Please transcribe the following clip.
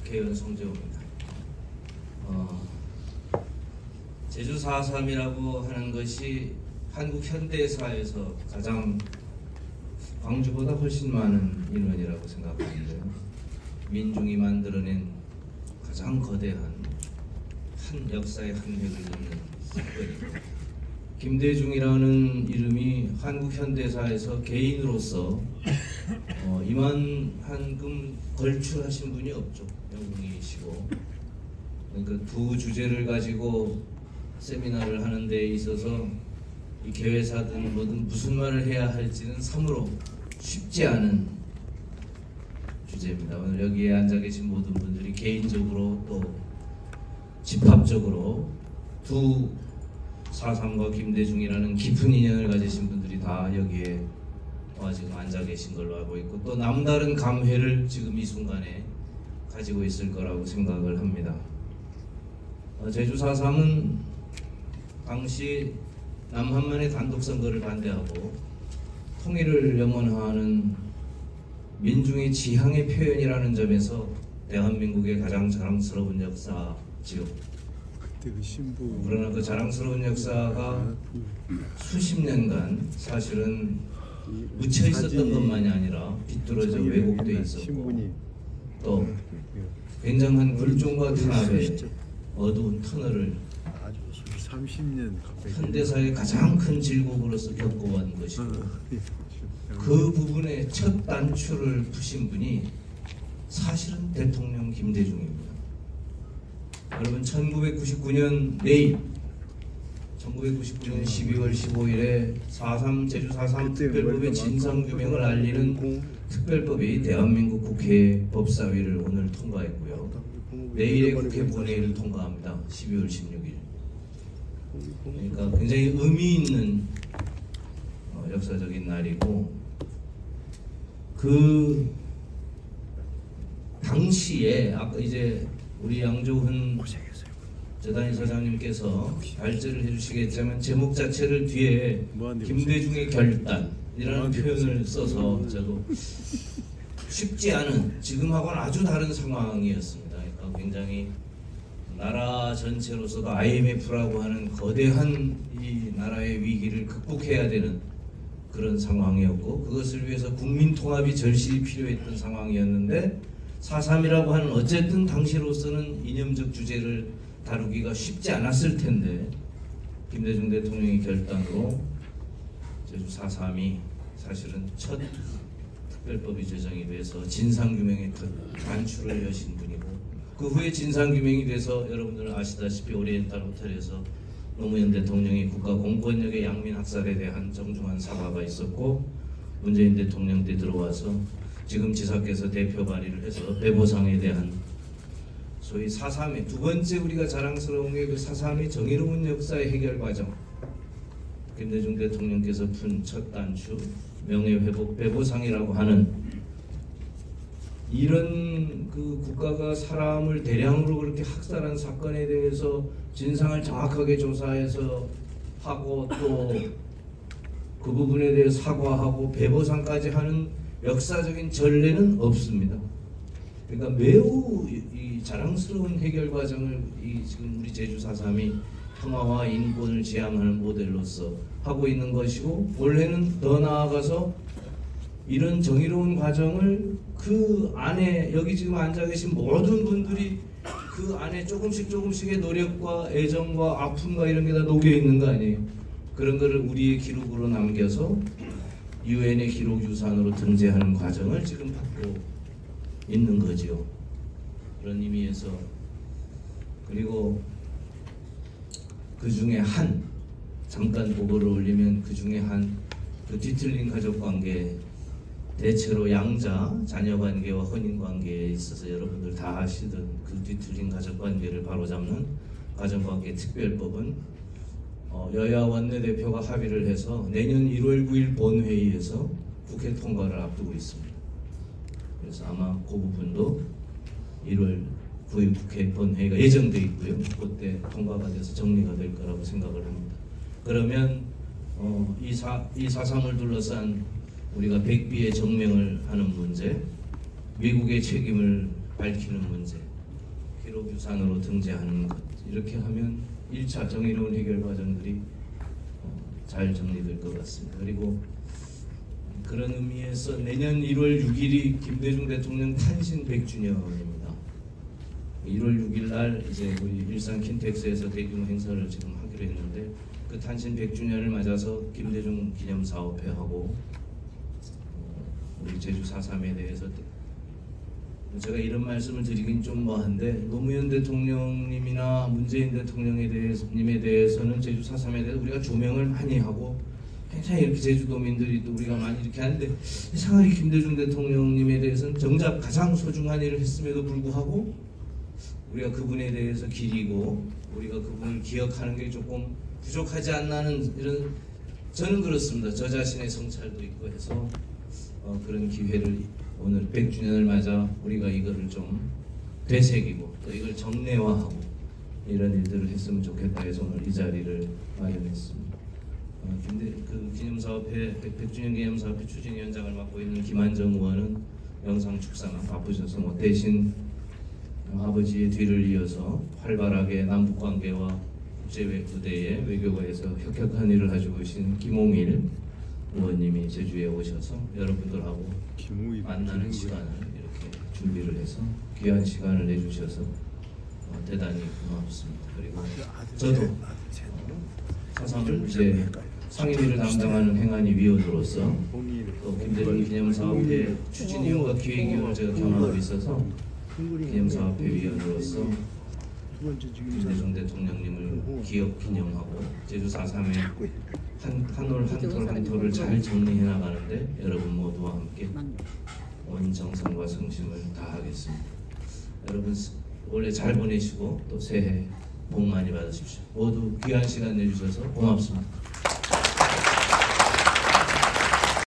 국회의원 송재호입니다. 제주 4.3이라고 하는 것이 한국 현대사에서 가장 광주보다 훨씬 많은 인원이라고 생각하는데요. 민중이 만들어낸 가장 거대한 한 역사의 한 획을 넘는 사건이고, 김대중이라는 이름이 한국 현대사에서 개인으로서 이만한금 걸출하신 분이 없죠. 영웅이시고, 그러니까 두 주제를 가지고 세미나를 하는 데 있어서 이 개회사든 뭐든 무슨 말을 해야 할지는 참으로 쉽지 않은 주제입니다. 오늘 여기에 앉아 계신 모든 분들이 개인적으로 또 집합적으로 두 4.3과 김대중이라는 깊은 인연을 가지신 분들이 다 여기에 지금 앉아 계신 걸로 알고 있고, 또 남다른 감회를 지금 이 순간에 가지고 있을 거라고 생각을 합니다. 제주 4.3은 당시 남한만의 단독선거를 반대하고 통일을 염원하는 민중의 지향의 표현이라는 점에서 대한민국의 가장 자랑스러운 역사지요. 그러나 그 자랑스러운 역사가 수십 년간 사실은 묻혀 있었던 것만이 아니라 비뚤어져 왜곡되어 있었고, 또 굉장한 불종과 탄압의 어두운 터널을 30년 현대사의 가장 큰 질곡으로서 겪어온 것이고, 그 부분의 첫 단추를 푸신 분이 사실은 대통령 김대중입니다. 여러분, 1999년 내일 1999년 12월 15일에 4.3 제주 4.3 특별법의 진상규명을 알리는 특별법이 대한민국 국회 법사위를 오늘 통과했고요. 내일의 국회 본회의를 통과합니다. 12월 16일. 그러니까 굉장히 의미 있는 역사적인 날이고, 그 당시에 아까 이제 우리 양조훈 재단위 사장님께서 발제를 해주시겠지만 제목 자체를 뒤에 김대중의 결단이라는 표현을 써서 저도 쉽지 않은, 지금하고는 아주 다른 상황이었습니다. 그러니까 굉장히 나라 전체로서도 IMF라고 하는 거대한 이 나라의 위기를 극복해야 되는 그런 상황이었고, 그것을 위해서 국민 통합이 절실히 필요했던 상황이었는데, 4.3이라고 하는 어쨌든 당시로서는 이념적 주제를 다루기가 쉽지 않았을 텐데, 김대중 대통령의 결단으로 제주 4.3이 사실은 첫 특별법이 제정이 돼서 진상규명의 단추를 여신 분이고, 그 후에 진상규명이 돼서 여러분들은 아시다시피 오리엔탈 호텔에서 노무현 대통령이 국가 공권력의 양민 학살에 대한 정중한 사과가 있었고, 문재인 대통령 때 들어와서 지금 지사께서 대표 발의를 해서 배보상에 대한 소위 4.3의 두 번째 우리가 자랑스러운 게 그 4.3의 정의로운 역사의 해결 과정, 김대중 대통령께서 푼 첫 단추 명예회복 배보상이라고 하는, 이런 그 국가가 사람을 대량으로 그렇게 학살한 사건에 대해서 진상을 정확하게 조사해서 하고 또 그 부분에 대해 사과하고 배보상까지 하는 역사적인 전례는 없습니다. 그러니까 매우 이 자랑스러운 해결 과정을 지금 우리 제주 4.3이 평화와 인권을 지향하는 모델로서 하고 있는 것이고, 올해는 더 나아가서 이런 정의로운 과정을 그 안에 여기 지금 앉아 계신 모든 분들이 그 안에 조금씩의 노력과 애정과 아픔과 이런 게 다 녹여 있는 거 아니에요. 그런 거를 우리의 기록으로 남겨서 유엔의 기록유산으로 등재하는 과정을 지금 받고 있는 거죠. 그런 의미에서, 그리고 그 중에 한, 잠깐 보고를 올리면 그 중에 한, 그 뒤틀린 가족관계, 대체로 양자, 자녀관계와 혼인관계에 있어서 여러분들 다 아시던 그 뒤틀린 가족관계를 바로잡는 가정관계 특별법은 여야 원내대표가 합의를 해서 내년 1월 9일 본회의에서 국회 통과를 앞두고 있습니다. 그래서 아마 그 부분도 1월 9일 국회 본회의가 예정되어 있고요. 그때 통과가 돼서 정리가 될 거라고 생각을 합니다. 그러면 이 4.3을 둘러싼 우리가 백비의 정명을 하는 문제, 미국의 책임을 밝히는 문제, 1호 유산으로 등재하는 것, 이렇게 하면 1차 정의로운 해결 과정들이 잘 정리될 것 같습니다. 그리고 그런 의미에서 내년 1월 6일이 김대중 대통령 탄신 100주년입니다. 1월 6일 날 이제 우리 일산 킨텍스에서 대규모 행사를 지금 하기로 했는데, 그 탄신 100주년을 맞아서 김대중 기념사업회하고 우리 제주 4.3에 대해서 제가 이런 말씀을 드리긴 좀 뭐한데, 노무현 대통령님이나 문재인 대통령에 대해서는 제주 4.3에 대해서 우리가 조명을 많이 하고 굉장히 이렇게 제주도민들이 또 우리가 많이 이렇게 하는데, 이상하게 김대중 대통령님에 대해서는 정작 가장 소중한 일을 했음에도 불구하고 우리가 그분에 대해서 기리고 우리가 그분을 기억하는 게 조금 부족하지 않나는 이런, 저는 그렇습니다. 저 자신의 성찰도 있고 해서 그런 기회를 오늘 100주년을 맞아 우리가 이거를 좀 되새기고 또 이걸 정례화하고 이런 일들을 했으면 좋겠다 해서 오늘 이 자리를 마련했습니다. 그 기념사업회 100주년 기념사업회 추진위원장을 맡고 있는 김한정 의원은 영상 축사가 바쁘셔서 대신 아버지의 뒤를 이어서 활발하게 남북관계와 국제무대에 외교부에서 혁혁한 일을 가지고 계신 김홍일 의원님이 제주에 오셔서 여러분들하고 만나는 시간을 이렇게 준비를 해서 귀한 시간을 내주셔서 대단히 고맙습니다. 그리고 저도 사상을 이제 상임위를 담당하는 행안위 위원으로서 또 김대중 기념사업회 추진위원과 기획위원을 제가 겸하고 있어서 기념사업회 위원으로서 김대중 대통령님을 기억 기념하고 제주 4.3의 한 올 한 톨을 잘 정리해 나가는데 여러분 모두와 함께 온 정성과 성심을 다하겠습니다. 여러분 올해 잘 보내시고 또 새해 복 많이 받으십시오. 모두 귀한 시간 내주셔서 고맙습니다.